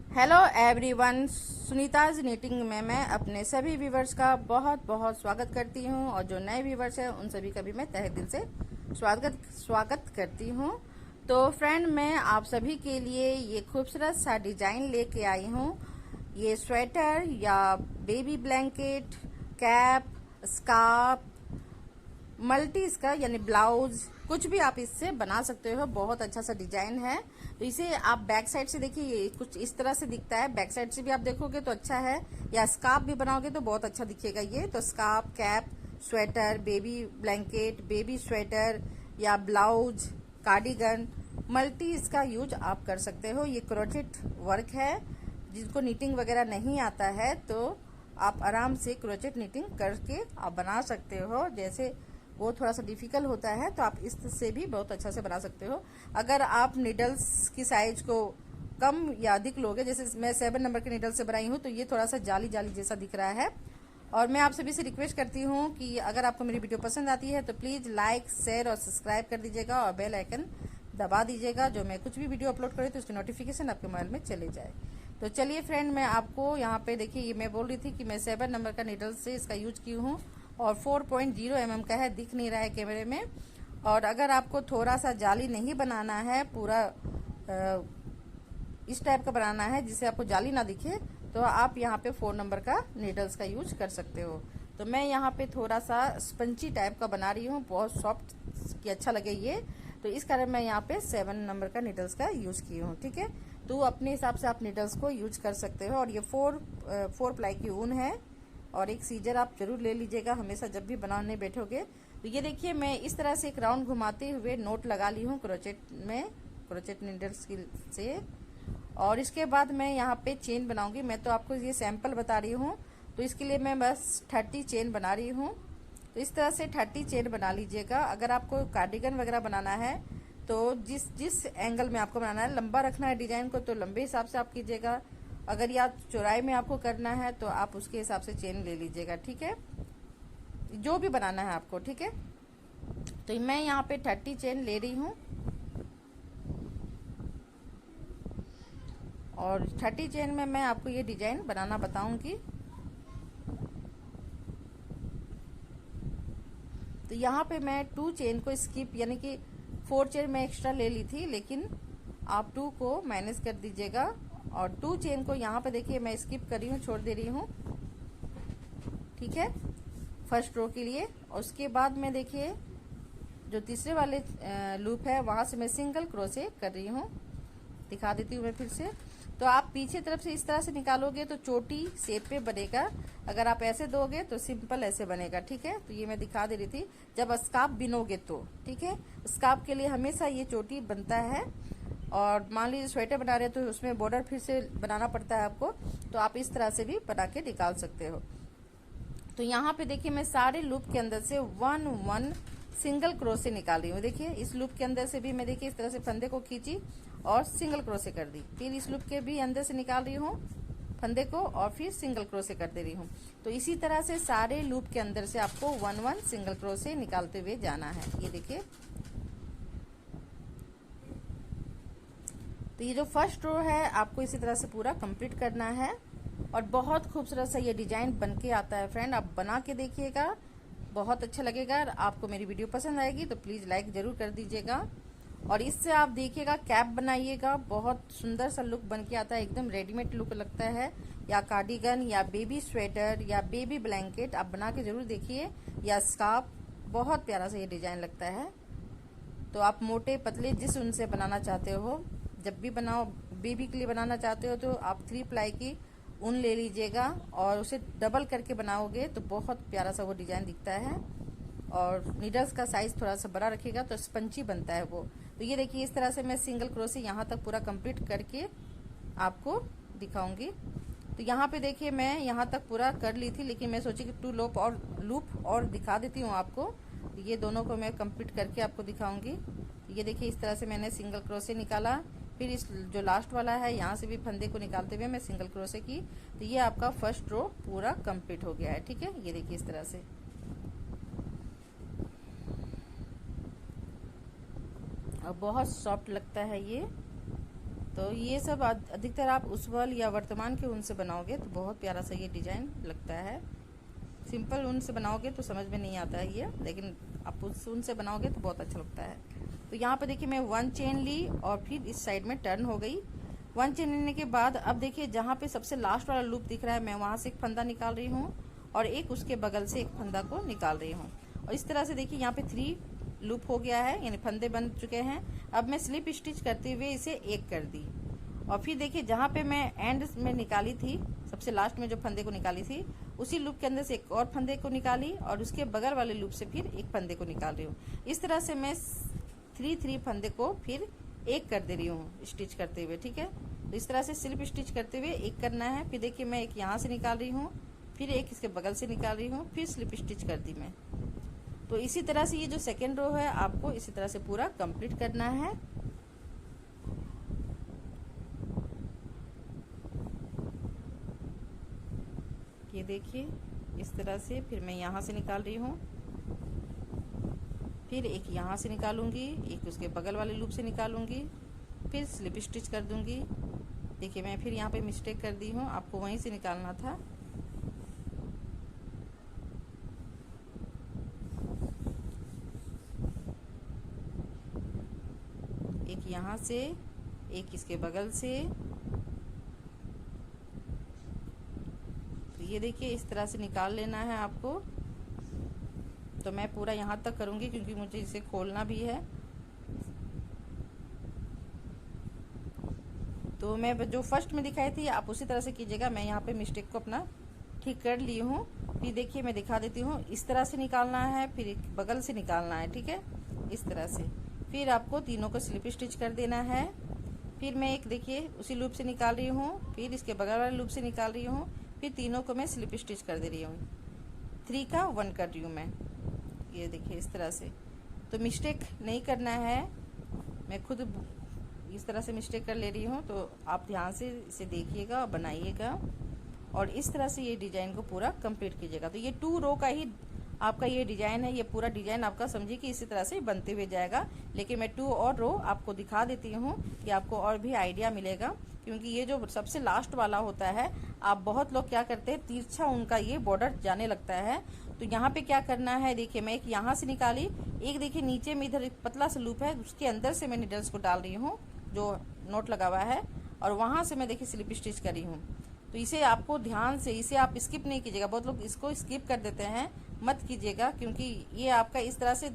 Hello everyone, Sunita's knitting में मैं अपने सभी व्यूवर्स का बहुत बहुत स्वागत करती हूं और जो नए व्यूवर्स हैं उन सभी का भी मैं तहे दिल से स्वागत करती हूं। तो फ्रेंड, मैं आप सभी के लिए ये खूबसूरत सा डिजाइन लेके आई हूं। ये स्वेटर या baby blanket, cap, scarf, multi इसका यानी ब्लाउज, कुछ भी आप इससे बना सकते हो। बहुत अच्छा सा डिजाइन है। तो इसे आप बैक साइड से देखिए, ये कुछ इस तरह से दिखता है। बैक साइड से भी आप देखोगे तो अच्छा है, या स्कार्फ भी बनाओगे तो बहुत अच्छा दिखेगा ये। तो scarf, cap, sweater, baby blanket, baby sweater या ब्लाउज, कार्डिगन, मल्टी इसका यूज आप कर सकते हो। ये क्रोचेट वर्क है। जिनको नीटिंग वगैरह नहीं आता है तो आप आराम से क्रोचेट नीटिंग करके आप बना सकते हो। जैसे वो थोड़ा सा डिफिकल्ट होता है तो आप इससे भी बहुत अच्छा से बना सकते हो। अगर आप नीडल्स की साइज को कम या अधिक लोगे, जैसे मैं 7 नंबर के नीडल से बनाई हूँ, तो ये थोड़ा सा जाली जाली जैसा दिख रहा है। और मैं आप सभी से रिक्वेस्ट करती हूँ कि अगर आपको मेरी वीडियो पसंद आती है तो प्लीज़ लाइक, शेयर और सब्सक्राइब कर दीजिएगा और बेल आइकन दबा दीजिएगा। जो मैं कुछ भी वीडियो अपलोड करूँ तो उसकी नोटिफिकेशन आपके मोबाइल में चले जाए। तो चलिए फ्रेंड, मैं आपको यहाँ पे देखिए, ये मैं बोल रही थी कि मैं 7 नंबर का नीडल से इसका यूज की हूँ और 4.0 mm का है। दिख नहीं रहा है कैमरे में। और अगर आपको थोड़ा सा जाली नहीं बनाना है, पूरा इस टाइप का बनाना है जिससे आपको जाली ना दिखे, तो आप यहाँ पे 4 नंबर का नीडल्स का यूज कर सकते हो। तो मैं यहाँ पे थोड़ा सा स्पंची टाइप का बना रही हूँ, बहुत सॉफ्ट कि अच्छा लगे ये। तो इस कारण मैं यहाँ पे 7 नंबर का नीडल्स का यूज की हूँ। ठीक है, तो अपने हिसाब से आप नीडल्स को यूज कर सकते हो। और ये 4 प्लाई की ऊन है। और एक सीजर आप जरूर ले लीजिएगा हमेशा जब भी बनाने बैठोगे। तो ये देखिए, मैं इस तरह से एक राउंड घुमाते हुए नोट लगा ली हूँ क्रोचेट नीडल्स से। और इसके बाद मैं यहाँ पे चेन बनाऊंगी। मैं तो आपको ये सैंपल बता रही हूँ, तो इसके लिए मैं बस 30 चेन बना रही हूँ। तो इस तरह से 30 चेन बना लीजिएगा। अगर आपको कार्डिगन वगैरह बनाना है तो जिस एंगल में आपको बनाना है, लंबा रखना है डिजाइन को, तो लंबे हिसाब से आप कीजिएगा। अगर या चौड़ाई में आपको करना है तो आप उसके हिसाब से चेन ले लीजिएगा। ठीक है, जो भी बनाना है आपको। ठीक है, तो मैं यहाँ पे 30 चेन ले रही हूँ और 30 चेन में मैं आपको ये डिजाइन बनाना बताऊंगी। तो यहाँ पे मैं 2 चेन को स्किप, यानी कि 4 चेन मैं एक्स्ट्रा ले ली थी, लेकिन आप 2 को माइनस कर दीजिएगा। और 2 चेन को यहाँ पे देखिए मैं स्किप कर रही हूँ, छोड़ दे रही हूँ। ठीक है, फर्स्ट रो के लिए। और उसके बाद में देखिए जो तीसरे वाले लूप है वहां से मैं सिंगल क्रोशे कर रही हूँ। दिखा देती हूँ मैं फिर से। तो आप पीछे तरफ से इस तरह से निकालोगे तो चोटी शेप पे बनेगा। अगर आप ऐसे दोगे तो सिंपल ऐसे बनेगा। ठीक है, तो ये मैं दिखा दे रही थी जब स्कार्फ बिनोगे तो। ठीक है, स्कार्फ के लिए हमेशा ये चोटी बनता है। और मान लीजिए स्वेटर बना रहे तो उसमें बॉर्डर फिर से बनाना पड़ता है आपको, तो आप इस तरह से भी बना के निकाल सकते हो। तो यहाँ पे देखिए मैं सारे लूप के अंदर से 1 सिंगल क्रोशे निकाल रही हूँ। देखिए इस लूप के अंदर से भी मैं देखिए इस तरह से फंदे को खींची और सिंगल क्रोशे कर दी। फिर इस लूप के भी अंदर से निकाल रही हूँ फंदे को और फिर सिंगल क्रोशे कर दे रही हूँ। तो इसी तरह से सारे लूप के अंदर से आपको 1 सिंगल क्रोशे निकालते हुए जाना है। ये देखिए, तो ये जो फर्स्ट रो है आपको इसी तरह से पूरा कंप्लीट करना है। और बहुत खूबसूरत सा ये डिजाइन बन के आता है फ्रेंड, आप बना के देखिएगा, बहुत अच्छा लगेगा। आपको मेरी वीडियो पसंद आएगी तो प्लीज लाइक जरूर कर दीजिएगा। और इससे आप देखिएगा कैप बनाइएगा, बहुत सुंदर सा लुक बन के आता है, एकदम रेडीमेड लुक लगता है। या कार्डिगन या बेबी स्वेटर या बेबी ब्लैंकेट आप बना के जरूर देखिए, या स्कार्फ, बहुत प्यारा सा ये डिजाइन लगता है। तो आप मोटे पतले जिस ऊन से बनाना चाहते हो, जब भी बनाओ, बेबी के लिए बनाना चाहते हो तो आप 3 प्लाई की ऊन ले लीजिएगा और उसे डबल करके बनाओगे तो बहुत प्यारा सा वो डिजाइन दिखता है। और नीडल्स का साइज थोड़ा सा बड़ा रखिएगा तो स्पंची बनता है वो। तो ये देखिए इस तरह से मैं सिंगल क्रोशे यहाँ तक पूरा कंप्लीट करके आपको दिखाऊंगी। तो यहाँ पे देखिए मैं यहाँ तक पूरा कर ली थी, लेकिन मैं सोची कि 2 लूप और दिखा देती हूँ आपको। तो ये दोनों को मैं कंप्लीट करके आपको दिखाऊंगी। तो ये देखिए इस तरह से मैंने सिंगल क्रोशे निकाला, फिर इस जो लास्ट वाला है यहाँ से भी फंदे को निकालते हुए मैं सिंगल क्रोशे की। तो ये आपका फर्स्ट रो पूरा कंप्लीट हो गया है। ठीक है, ये देखिए इस तरह से। और बहुत सॉफ्ट लगता है ये। तो ये सब अधिकतर आप उस्वल या वर्तमान के ऊन से बनाओगे तो बहुत प्यारा सा ये डिजाइन लगता है। सिंपल ऊन से बनाओगे तो समझ में नहीं आता है ये, लेकिन आप उस ऊन से बनाओगे तो बहुत अच्छा लगता है। तो यहाँ पे देखिए मैं 1 चेन ली और फिर इस साइड में टर्न हो गई। 1 चेन लेने के बाद अब देखिए जहाँ पे सबसे लास्ट वाला लूप दिख रहा है मैं वहां से एक फंदा निकाल रही हूँ और एक उसके बगल से एक फंदा को निकाल रही हूँ। और इस तरह से देखिए यहाँ पे 3 लूप हो गया है, यानी फंदे बन चुके हैं। अब मैं स्लिप स्टिच करते हुए इसे एक कर दी और फिर देखिए जहाँ पे मैं एंड में निकाली थी, सबसे लास्ट में जो फंदे को निकाली थी, उसी लूप के अंदर से एक और फंदे को निकाली और उसके बगल वाले लूप से फिर एक फंदे को निकाल रही हूँ। इस तरह से मैं 3 फंदे को फिर एक कर दे रही हूँ स्टिच करते हुए। ठीक है, तो इस तरह से स्लिप स्टिच करते हुए एक करना है। फिर देखिए मैं एक यहाँ से निकाल रही हूँ, फिर एक इसके बगल से निकाल रही हूँ, फिर स्लिप स्टिच कर दी मैं। तो इसी तरह से ये जो सेकेंड रो है आपको इसी तरह से पूरा कंप्लीट करना है। ये देखिए इस तरह से फिर मैं यहाँ से निकाल रही हूँ, फिर एक यहाँ से निकालूंगी, एक उसके बगल वाले लूप से निकालूंगी, फिर स्लिप स्टिच कर दूंगी। देखिए मैं फिर यहाँ पे मिस्टेक कर दी हूँ, आपको वहीं से निकालना था। एक यहाँ से, एक इसके बगल से। तो ये देखिए इस तरह से निकाल लेना है आपको। तो मैं पूरा यहाँ तक करूँगी क्योंकि मुझे इसे खोलना भी है। तो मैं जो फर्स्ट में दिखाई थी आप उसी तरह से कीजिएगा। मैं यहाँ पे मिस्टेक को अपना ठीक कर ली हूँ। फिर देखिए मैं दिखा देती हूँ, इस तरह से निकालना है, फिर एक बगल से निकालना है। ठीक है, इस तरह से फिर आपको तीनों को स्लिप स्टिच कर देना है। फिर मैं एक देखिए उसी लूप से निकाल रही हूँ, फिर इसके बगल वाले लूप से निकाल रही हूँ, फिर तीनों को मैं स्लिप स्टिच कर दे रही हूँ। 3 का 1 कर रही हूँ मैं। ये देखिए इस तरह से। तो मिस्टेक नहीं करना है, मैं खुद इस तरह से मिस्टेक कर ले रही हूँ, तो आप ध्यान से इसे देखिएगा और बनाइएगा और इस तरह से ये डिजाइन को पूरा कंप्लीट कीजिएगा। तो ये 2 रो का ही आपका ये डिजाइन है। ये पूरा डिजाइन आपका समझिए कि इसी तरह से बनते हुए जाएगा, लेकिन मैं 2 और रो आपको दिखा देती हूँ कि आपको और भी आइडिया मिलेगा। क्योंकि ये जो सबसे लास्ट वाला होता है, आप बहुत लोग क्या करते हैं, तिरछा उनका ये बॉर्डर जाने लगता है। तो यहाँ पे क्या करना है, देखिए मैं एक यहाँ से निकाली, एक देखिए नीचे में इधर एक पतला सा लूप है, उसके अंदर से मैं नीडल्स को डाल रही हूँ जो नोट लगा हुआ है, और वहां से मैं देखिए स्लिप स्टिच करी हूँ। तो इसे आपको ध्यान से, इसे आप स्किप नहीं कीजिएगा। बहुत लोग इसको स्किप कर देते हैं, मत कीजिएगा, क्योंकि ये आपका इस तरह से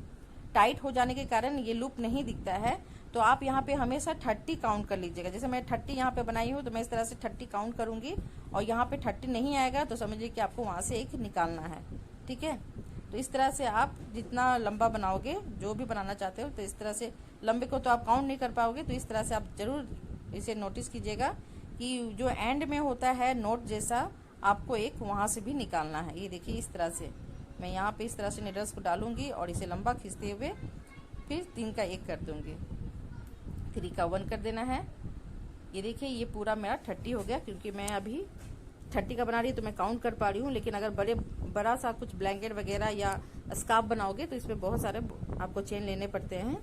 टाइट हो जाने के कारण ये लूप नहीं दिखता है। तो आप यहाँ पे हमेशा 30 काउंट कर लीजिएगा। जैसे मैं 30 यहाँ पे बनाई हूँ, तो मैं इस तरह से 30 काउंट करूंगी और यहाँ पे 30 नहीं आएगा तो समझिए कि आपको वहां से एक निकालना है। ठीक है, तो इस तरह से आप जितना लंबा बनाओगे, जो भी बनाना चाहते हो, तो इस तरह से लंबे को तो आप काउंट नहीं कर पाओगे। तो इस तरह से आप जरूर इसे नोटिस कीजिएगा कि जो एंड में होता है नोट जैसा, आपको एक वहां से भी निकालना है। ये देखिए इस तरह से मैं यहाँ पे इस तरह से नीडल्स को डालूंगी और इसे लंबा खींचते हुए फिर 3 का 1 कर दूंगी, 3 का 1 कर देना है। ये देखिए ये पूरा मेरा 30 हो गया, क्योंकि मैं अभी 30 का बना रही हूँ तो मैं काउंट कर पा रही हूँ। लेकिन अगर बड़ा सा कुछ ब्लैंकेट वगैरह या स्कार्फ बनाओगे तो इसमें बहुत सारे आपको चेन लेने पड़ते हैं।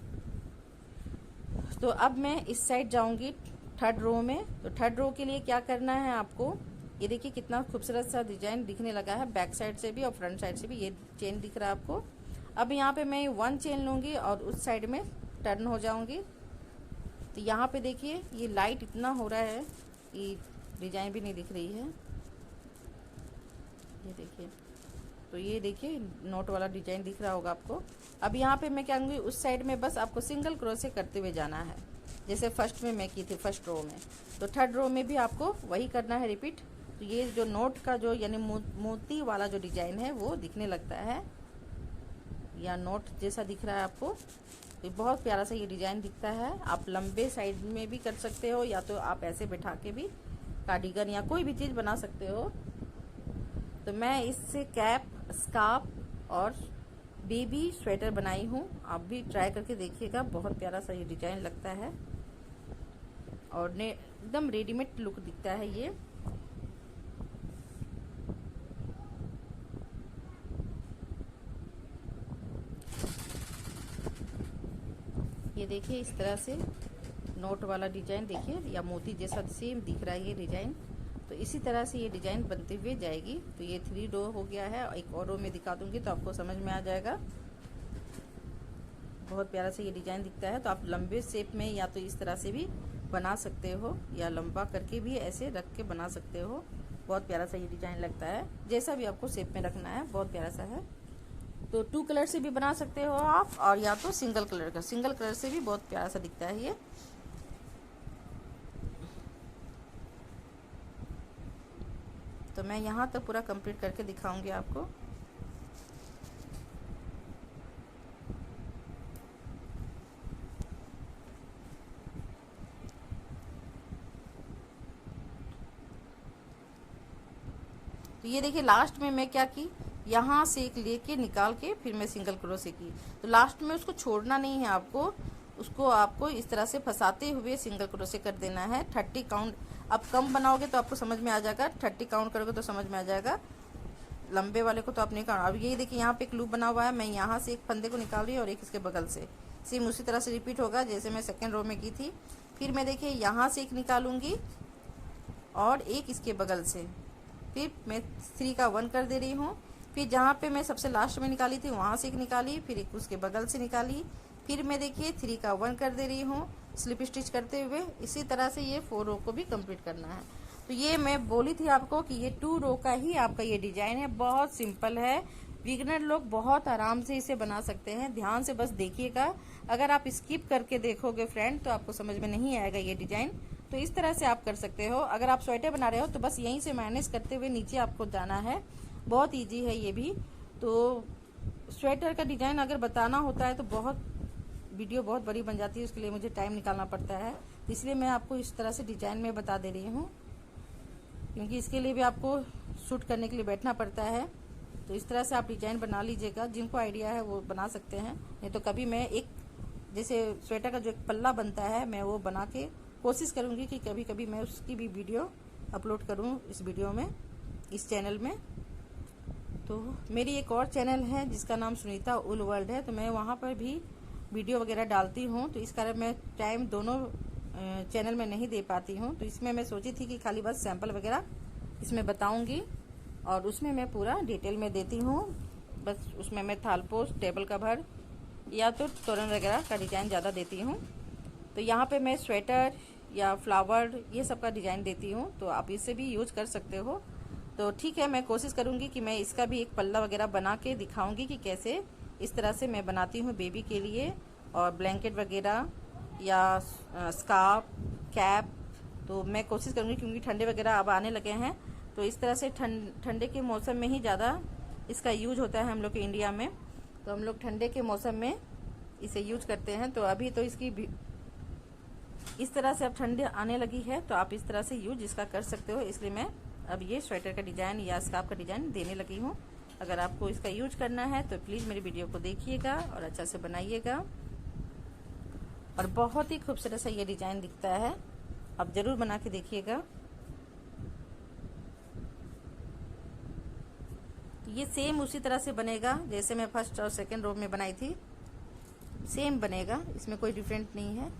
तो अब मैं इस साइड जाऊंगी 3rd रो में। तो 3rd रो के लिए क्या करना है आपको, ये देखिए कितना खूबसूरत सा डिजाइन दिखने लगा है, बैक साइड से भी और फ्रंट साइड से भी ये चेन दिख रहा है आपको। अब यहाँ पे मैं 1 चेन लूंगी और उस साइड में टर्न हो जाऊंगी। तो यहाँ पे देखिए ये लाइट इतना हो रहा है कि डिजाइन भी नहीं दिख रही है। ये देखिए, तो ये देखिए नोट वाला डिजाइन दिख रहा होगा आपको। अब यहाँ पे मैं क्या करूँगी, उस साइड में बस आपको सिंगल क्रोशे करते हुए जाना है, जैसे फर्स्ट में मैं की थी, 1st रो में। तो 3rd रो में भी आपको वही करना है, रिपीट। तो ये जो नोट का जो यानी मोती वाला जो डिजाइन है वो दिखने लगता है, या नोट जैसा दिख रहा है आपको। तो बहुत प्यारा सा ये डिजाइन दिखता है। आप लंबे साइड में भी कर सकते हो, या तो आप ऐसे बैठा के भी कार्डिगन या कोई भी चीज बना सकते हो। तो मैं इससे कैप, स्कार्फ और बेबी स्वेटर बनाई हूँ। आप भी ट्राई करके देखिएगा, बहुत प्यारा सा ये डिजाइन लगता है और एकदम रेडीमेड लुक दिखता है ये। ये देखिए इस तरह से नोट वाला डिजाइन देखिए, या मोती जैसा सेम दिख रहा है ये डिजाइन। तो इसी तरह से ये डिजाइन बनते हुए जाएगी। तो ये 3 रो हो गया है, एक और रो में दिखा दूंगी तो आपको समझ में आ जाएगा। बहुत प्यारा से ये डिजाइन दिखता है। तो आप लंबे शेप में या तो इस तरह से भी बना सकते हो, या लंबा करके भी ऐसे रख के बना सकते हो। बहुत प्यारा सा ये डिजाइन लगता है, जैसा भी आपको शेप में रखना है, बहुत प्यारा सा है। तो 2 कलर से भी बना सकते हो आप, और या तो सिंगल कलर से भी बहुत प्यारा सा दिखता है ये। तो मैं यहाँ तक पूरा कंप्लीट करके दिखाऊंगी आपको। तो ये देखिए लास्ट में मैं क्या की, यहाँ से एक लेके निकाल के फिर मैं सिंगल क्रोशे की। तो लास्ट में उसको छोड़ना नहीं है आपको, उसको आपको इस तरह से फंसाते हुए सिंगल क्रोशे कर देना है। 30 काउंट। आप कम बनाओगे तो आपको समझ में आ जाएगा, 30 काउंट करोगे तो समझ में आ जाएगा। लंबे वाले को तो आप नहीं करना। अब ये देखिए यहाँ पे एक लूप बना हुआ है, मैं यहाँ से एक फंदे को निकाल रही हूँ और एक इसके बगल से। सेम उसी तरह से रिपीट होगा जैसे मैं सेकेंड रो में की थी। फिर मैं देखिए यहाँ से एक निकालूंगी और एक इसके बगल से। फिर मैं 3 का 1 कर दे रही हूँ। फिर जहाँ पे मैं सबसे लास्ट में निकाली थी वहाँ से एक निकाली, फिर एक उसके बगल से निकाली। फिर मैं देखिए 3 का 1 कर दे रही हूँ स्लिप स्टिच करते हुए। इसी तरह से ये 4 रो को भी कंप्लीट करना है। तो ये मैं बोली थी आपको कि ये 2 रो का ही आपका ये डिजाइन है। बहुत सिंपल है, बिगिनर लोग बहुत आराम से इसे बना सकते हैं। ध्यान से बस देखिएगा, अगर आप स्किप करके देखोगे फ्रेंड तो आपको समझ में नहीं आएगा ये डिजाइन। तो इस तरह से आप कर सकते हो। अगर आप स्वेटर बना रहे हो तो बस यहीं से मैनेज करते हुए नीचे आपको जाना है। बहुत इजी है ये भी। तो स्वेटर का डिजाइन अगर बताना होता है तो वीडियो बहुत बड़ी बन जाती है, उसके लिए मुझे टाइम निकालना पड़ता है। इसलिए मैं आपको इस तरह से डिजाइन में बता दे रही हूँ, क्योंकि इसके लिए भी आपको शूट करने के लिए बैठना पड़ता है। तो इस तरह से आप डिजाइन बना लीजिएगा, जिनको आइडिया है वो बना सकते हैं। नहीं तो कभी मैं एक जैसे स्वेटर का जो एक पल्ला बनता है मैं वो बना के कोशिश करूंगी कि कभी कभी मैं उसकी भी वीडियो अपलोड करूं इस वीडियो में, इस चैनल में। तो मेरी एक और चैनल है जिसका नाम सुनीता उल वर्ल्ड है, तो मैं वहाँ पर भी वीडियो वगैरह डालती हूँ। तो इस कारण मैं टाइम दोनों चैनल में नहीं दे पाती हूँ। तो इसमें मैं सोची थी कि खाली बस सैंपल वगैरह इसमें बताऊँगी, और उसमें मैं पूरा डिटेल में देती हूँ। बस उसमें मैं थाल पोस्ट, टेबल कवर या तो तोरण वगैरह का डिज़ाइन ज़्यादा देती हूँ। तो यहाँ पे मैं स्वेटर या फ्लावर ये सब का डिज़ाइन देती हूँ, तो आप इससे भी यूज कर सकते हो। तो ठीक है, मैं कोशिश करूँगी कि मैं इसका भी एक पल्ला वगैरह बना के दिखाऊँगी कि कैसे इस तरह से मैं बनाती हूँ बेबी के लिए, और ब्लैंकेट वगैरह या स्कार्फ, कैप। तो मैं कोशिश करूँगी, क्योंकि ठंडे वगैरह अब आने लगे हैं, तो इस तरह से ठंडे के मौसम में ही ज़्यादा इसका यूज होता है हम लोग के इंडिया में। तो हम लोग ठंडे के मौसम में इसे यूज करते हैं। तो अभी तो इसकी इस तरह से अब ठंडे आने लगी है, तो आप इस तरह से यूज इसका कर सकते हो। इसलिए मैं अब ये स्वेटर का डिज़ाइन या स्कार्फ का डिज़ाइन देने लगी हूँ। अगर आपको इसका यूज करना है तो प्लीज़ मेरी वीडियो को देखिएगा और अच्छा से बनाइएगा। और बहुत ही खूबसूरत सा ये डिज़ाइन दिखता है, आप ज़रूर बना के देखिएगा। ये सेम उसी तरह से बनेगा जैसे मैं फर्स्ट और सेकंड रो में बनाई थी, सेम बनेगा, इसमें कोई डिफरेंट नहीं है।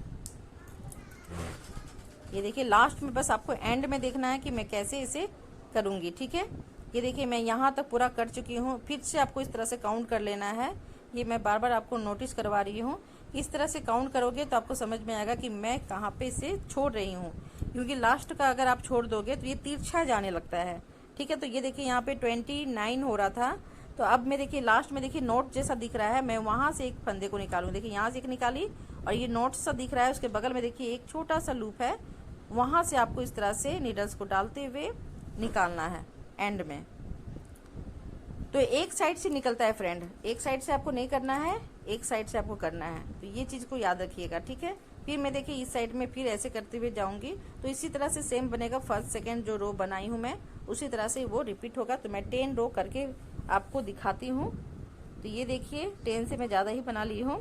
ये देखिए लास्ट में बस आपको एंड में देखना है कि मैं कैसे इसे करूँगी। ठीक है, ये देखिए मैं यहाँ तक पूरा कर चुकी हूँ। फिर से आपको इस तरह से काउंट कर लेना है। ये मैं बार बार आपको नोटिस करवा रही हूँ। इस तरह से काउंट करोगे तो आपको समझ में आएगा कि मैं कहाँ पे इसे छोड़ रही हूँ, क्योंकि लास्ट का अगर आप छोड़ दोगे तो ये तिरछा जाने लगता है। ठीक है, तो ये देखिए यहाँ पे 29 हो रहा था, तो अब मैं देखिए लास्ट में देखिए नोट जैसा दिख रहा है, मैं वहाँ से एक फंदे को निकालूँ। देखिए यहाँ से एक निकाली और ये नोट सा दिख रहा है, उसके बगल में देखिए एक छोटा सा लूप है, वहाँ से आपको इस तरह से नीडल्स को डालते हुए निकालना है एंड में। तो एक साइड से निकलता है फ्रेंड, एक साइड से आपको नहीं करना है, एक साइड से आपको करना है। तो ये चीज़ को याद रखिएगा। ठीक है, फिर मैं देखिए इस साइड में फिर ऐसे करते हुए जाऊंगी, तो इसी तरह से सेम बनेगा। फर्स्ट सेकंड जो रो बनाई हूँ मैं उसी तरह से वो रिपीट होगा। तो मैं 10 रो करके आपको दिखाती हूँ। तो ये देखिए 10 से मैं ज़्यादा ही बना ली हूँ।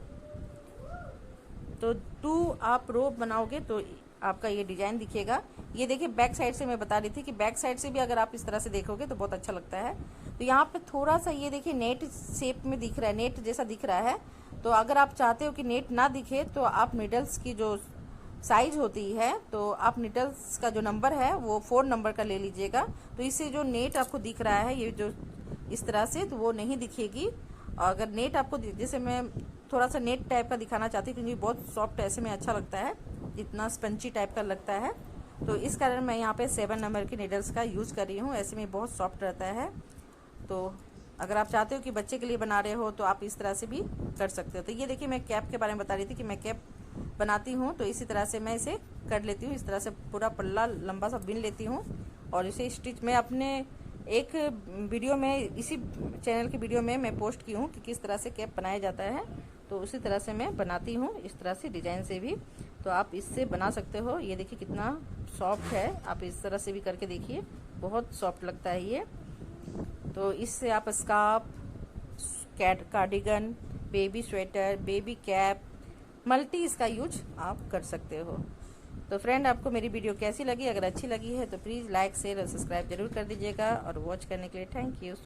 तो 2 आप रो बनाओगे तो आपका ये डिजाइन दिखेगा। ये देखिए बैक साइड से मैं बता रही थी कि बैक साइड से भी अगर आप इस तरह से देखोगे तो बहुत अच्छा लगता है। तो यहाँ पे थोड़ा सा ये देखिए नेट शेप में दिख रहा है, नेट जैसा दिख रहा है। तो अगर आप चाहते हो कि नेट ना दिखे तो आप नीडल्स की जो साइज होती है, तो आप निडल्स का जो नंबर है वो 4 नंबर का ले लीजिएगा। तो इससे जो नेट आपको दिख रहा है ये जो इस तरह से, तो वो नहीं दिखेगी। और अगर नेट आपको जैसे मैं थोड़ा सा नेट टाइप का दिखाना चाहती हूँ क्योंकि बहुत सॉफ्ट ऐसे में अच्छा लगता है, जितना स्पंची टाइप का लगता है, तो इस कारण मैं यहाँ पे 7 नंबर की निडल्स का यूज़ कर रही हूँ। ऐसे में बहुत सॉफ्ट रहता है। तो अगर आप चाहते हो कि बच्चे के लिए बना रहे हो तो आप इस तरह से भी कर सकते हो। तो ये देखिए मैं कैप के बारे में बता रही थी कि मैं कैप बनाती हूँ, तो इसी तरह से मैं इसे कर लेती हूँ। इस तरह से पूरा पल्ला लंबा सा बिन लेती हूँ और इसे स्टिच में अपने एक वीडियो में, इसी चैनल की वीडियो में मैं पोस्ट की हूँ कि किस तरह से कैप बनाया जाता है। तो उसी तरह से मैं बनाती हूँ, इस तरह से डिजाइन से भी। तो आप इससे बना सकते हो। ये देखिए कितना सॉफ्ट है, आप इस तरह से भी करके देखिए, बहुत सॉफ्ट लगता है ये। तो इससे आप scarf, cardigan, baby sweater, baby cap, multi इसका यूज आप कर सकते हो। तो फ्रेंड, आपको मेरी वीडियो कैसी लगी? अगर अच्छी लगी है तो प्लीज़ लाइक, शेयर और सब्सक्राइब जरूर कर दीजिएगा। और वॉच करने के लिए थैंक यू।